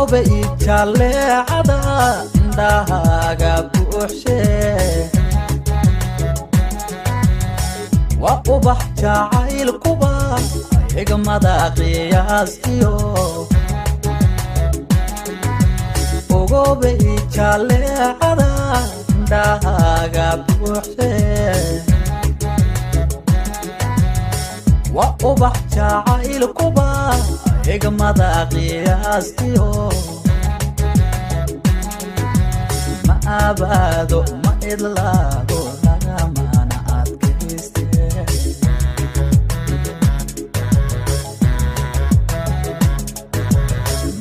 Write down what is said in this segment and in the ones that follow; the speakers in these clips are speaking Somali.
jale ada ndahaga buuxshe wa ubax jacayl kuba igmada qiyaasiyo ogobe jale ada ndahaga buuxshe wa ubax jacayl kuba igmada qiyaasiyo ma abado ma idlaado lagamana adkayste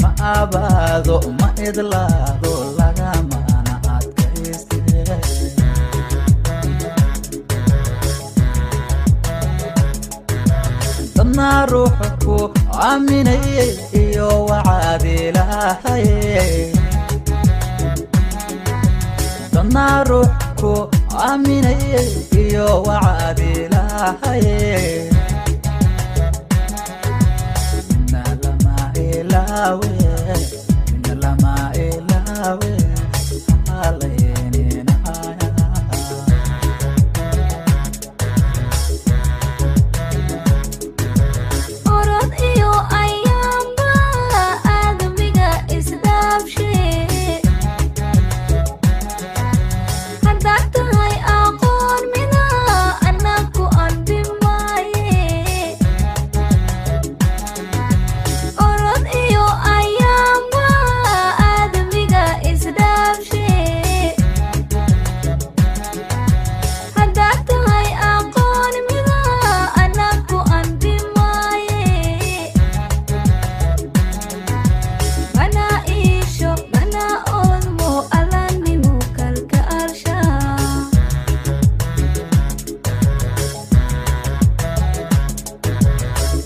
ma abado ma idlaado lagamana adkayste dana ruuxku aaminay iyo wacadilahay dana ruuxku aaminay iyo wacadilahay inna lama ilawe halayna orod iyo ayamba admiga isdaabshe haddaay aqoon mina anaku anbimaaye orod iyo ayamba admiga isdaabshe haddaay aqoon mina anaku anbimaaye mana iisho mana oodmo alanimu kalka arsha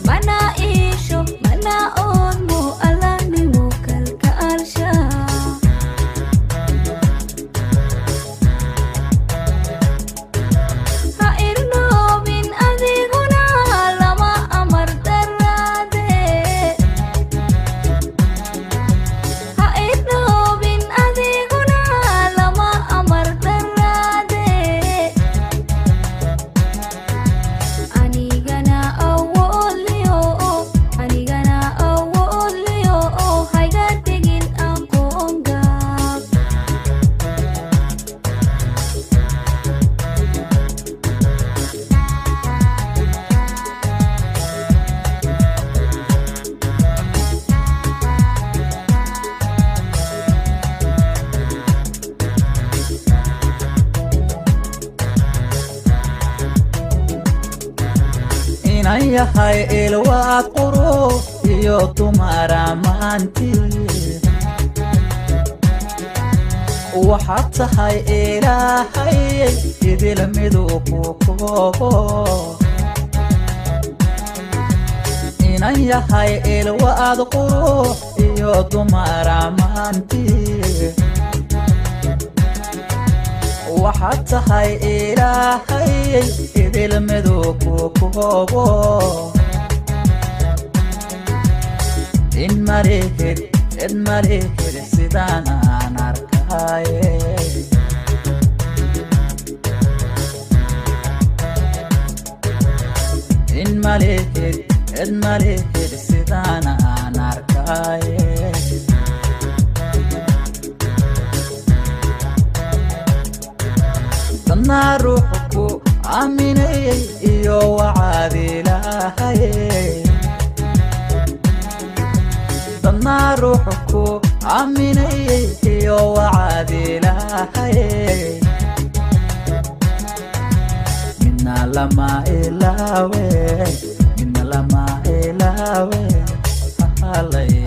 mana iisho mana oodmo alanimu kalka arsha ha irnoobin adiguna lama amar daraade ha irnoobin adiguna lama amar daraade anigana awoodliyo hayga tegin aqoon gaab inay yahay ilwaad qurux iyo dumara maanti waxaad tahay ilaahay idil miduu ku koobo inay yahay ilwaad qurux iyo dumara maanti waxaad tahay ilaahay idil miduu ku koobo in malihid sidaan aan arkaye in malihid sidaan aan arkaye dana ruuxku aaminay iyo wacadilahay dana ruuxku aaminay iyo wacadilahay minna lama ilawe halay